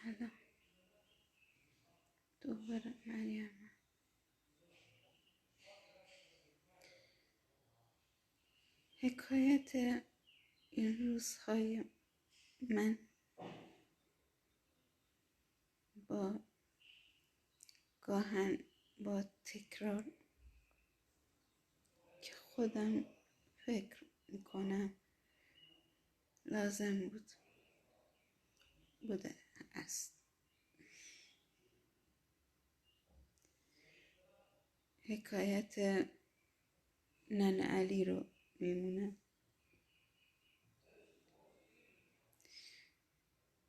سلام. دوباره مریم. حکایت این روزهای من با گاهن با تکرار که خودم فکر میکنم لازم بوده است. حکایت ننه علی رو میمونم.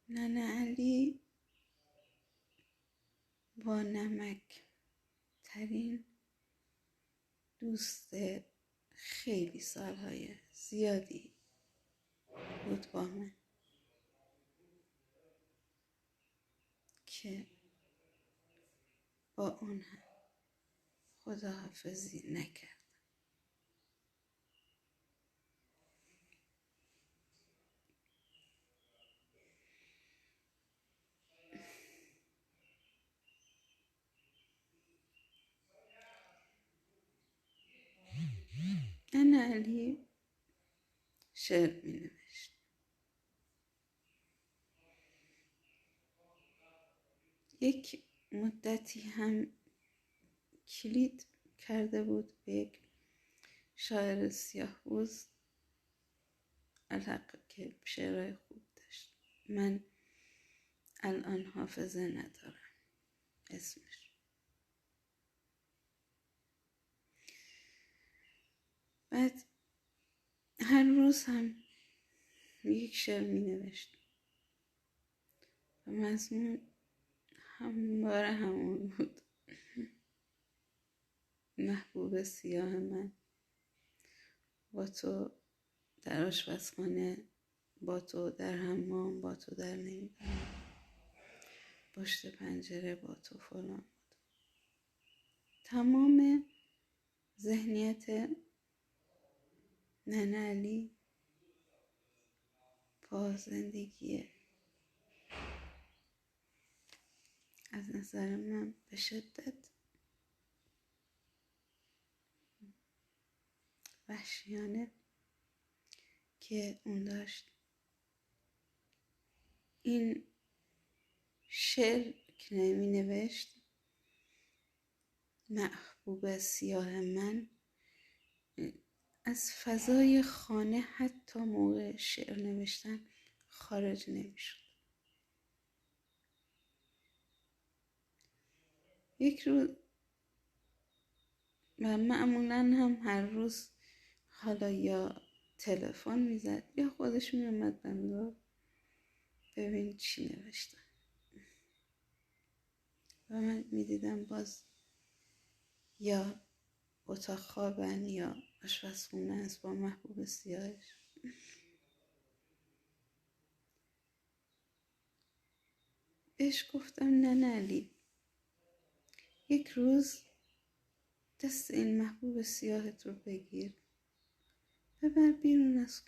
ننه علی با نمک ترین دوست خیلی سالهای زیادی بود با من که با اون هم خداحافظی نکرد. ننه علی شعر می نوشت. یک مدتی هم کلید کرده بود به یک شاعر سیاه‌پوست، الحق که شعرهای خوب داشت. من الان حافظه ندارم اسمش. بعد هر روز هم یک شعر می نوشت و مضمون همواره همون بود: محبوب سیاه من، با تو در آشپزخانه، با تو در حمام، با تو در نمیبرم، پشت پنجره با تو فلان بود. تمام ذهنیت ننه علی با زندگی از نظر من به شدت وحشیانه که اون داشت. این شعر که نمی نوشت، محبوب سیاه من، از فضای خانه حتی موقع شعر نوشتن خارج نمیشد. یک روز و معمولا هم هر روز حالا یا تلفن میزد یا خودش میومد بنگاه ببین چی نوشتن و من میدیدم باز یا اتاق خوابن یا آشپزخونه است با محبوب سیاهش. بهش گفتم ننه علی، یک روز دست این محبوب سیاهت رو بگیر، ببر بیرون از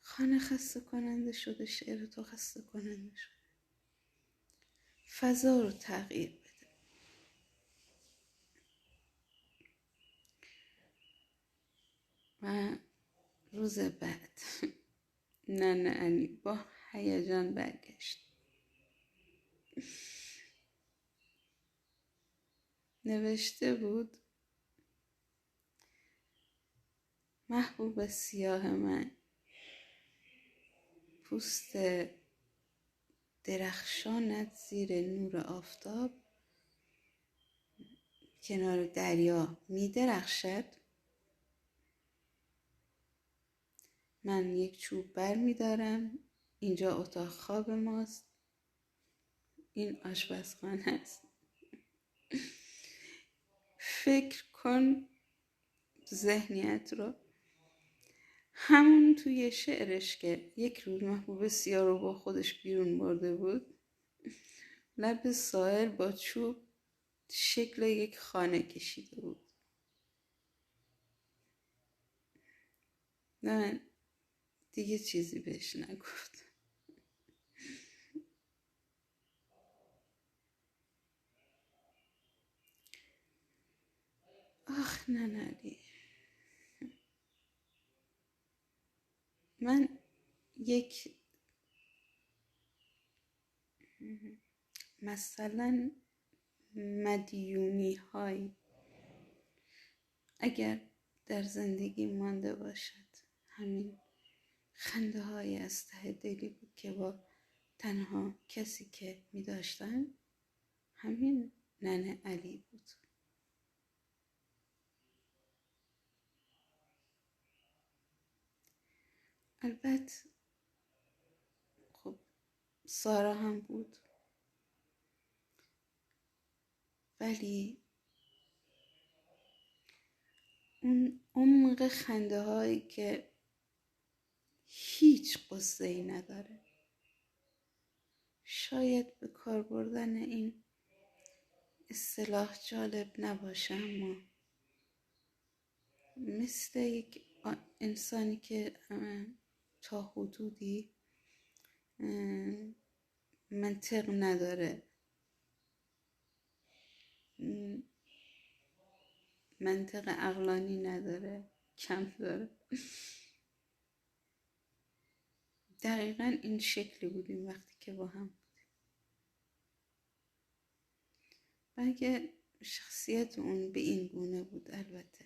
خانه خسته کننده شده، شعر تو خسته کننده شده، فضا رو تغییر بده. و روز بعد ننه علی با هیجان برگشت. نوشته بود: محبوب سیاه من، پوست درخشانت زیر نور آفتاب کنار دریا می درخشد. من یک چوب بر می دارم، اینجا اتاق خواب ماست، این آشپزخانه است. فکر کن ذهنیت رو. همون توی شعرش که یک روز محبوب سیاه رو با خودش بیرون برده بود، لب ساحل با چوب شکل یک خانه کشیده بود. من دیگه چیزی بهش نگفتم. آخ نه علی، من یک مثلا مدیونی های اگر در زندگی مانده باشد، همین خنده های از ته دلی بود که با تنها کسی که می داشتن همین ننه علی بود. البته خب سارا هم بود، ولی اون عمق خنده هایی که هیچ قصه ای نداره، شاید به کار بردن این اصطلاح جالب نباشه، اما مثل یک انسانی که تا حدودی منطق نداره، منطق عقلانی نداره، کم داره. دقیقا این شکلی بودیم وقتی که با هم بودیم. بلکه شخصیت اون به این گونه بود. البته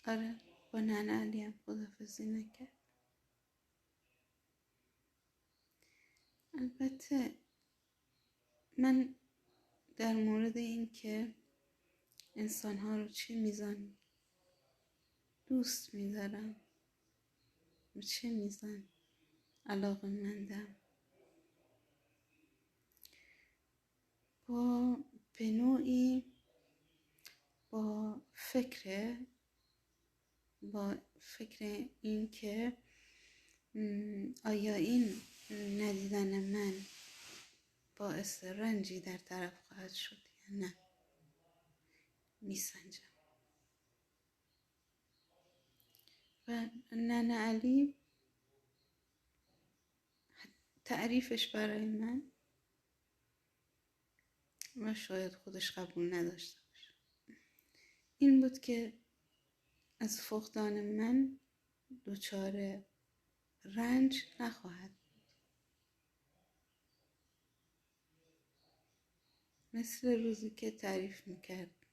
آره، با ننه علی هم خداحافظی نکرد. البته من در مورد این که انسان‌ها رو چه میزان دوست می‌دارم و چه میزان علاقه‌مندم، به نوعی با فکر این که آیا این ندیدن من باعث رنجی در طرف خواهد شد یا نه میسنجم. و ننه علی تعریفش برای من، و شاید خودش قبول نداشته باشه، این بود که از فقدان من دچار رنج نخواهد بود. مثل روزی که تعریف میکرد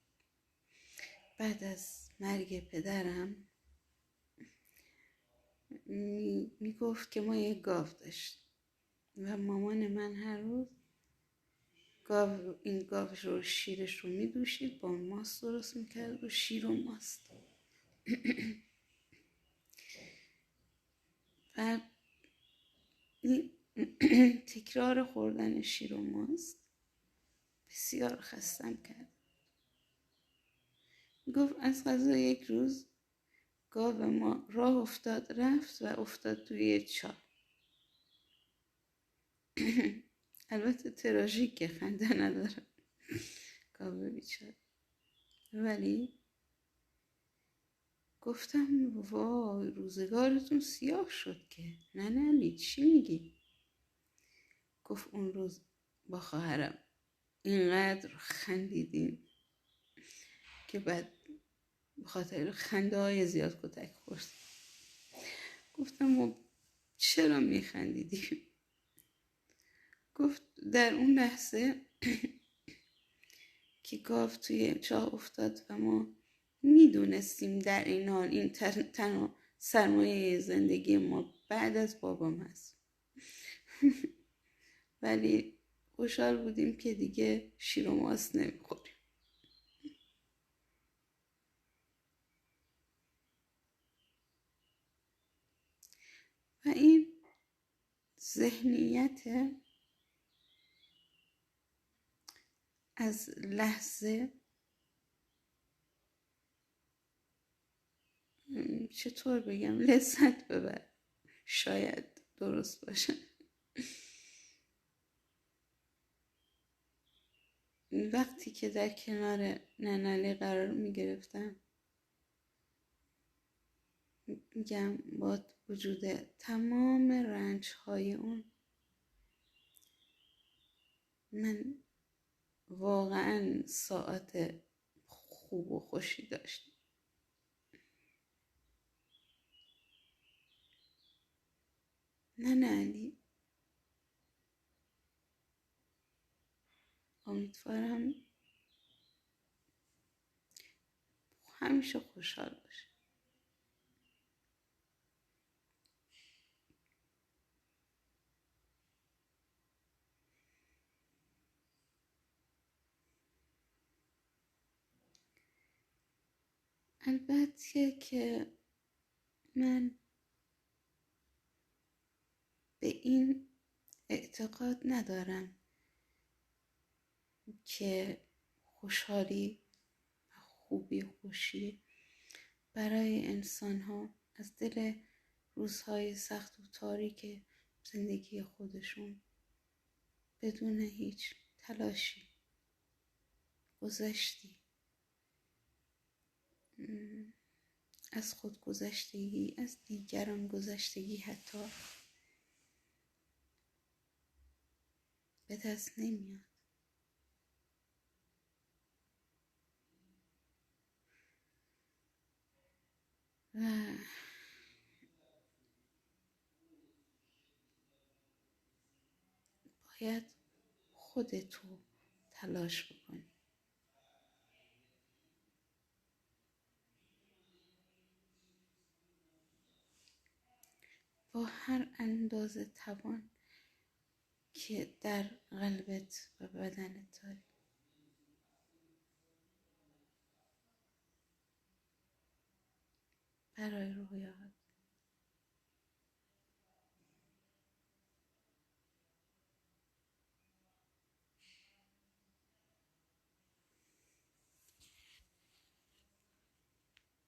بعد از مرگ پدرم میگفت که ما یک گاو داشتیم و مامان من هر روز این گاو رو شیرش رو میدوشید، با اون ماست درست میکرد و شیر و ماست. و تکرار خوردن شیر و ماست بسیار خستم کرد. گفت از قضا یک روز گاو ما راه افتاد رفت و افتاد توی چاه. البته تراژیکه، خنده نداره گاو بیچاره، ولی گفتم وای روزگارتون سیاه شد که. نه علی چی میگی؟ گفت اون روز با خواهرم اینقدر خندیدیم که بعد به خاطر خنده های زیاد کتک خورد. گفتم چرا میخندیدیم؟ گفت در اون لحظه که گاو توی چاه افتاد و ما میدونستیم در این حال این تنها سرمایه زندگی ما بعد از بابام هست، ولی خوشحال بودیم که دیگه شیر و ماست نمیخوریم. و این ذهنیت از لحظه چطور بگم لذت ببر، شاید درست باشه. وقتی که در کنار ننالی قرار می گرفتم میگم با وجود تمام رنج های اون من واقعا ساعت خوب و خوشی داشتم. ننه علی، امیدوارم همیشه خوشحال باشه. البته که من به این اعتقاد ندارم که خوشحالی و خوبی و خوشی برای انسان ها از دل روزهای سخت و تاریک زندگی خودشون بدون هیچ تلاشی، گذشتی، از خود گذشتگی، از دیگران گذشتگی حتی به دست نمیاد. و باید خودتو تلاش بکنی. با هر اندازه توان که در قلبت و بدنت داری. برای رویاهات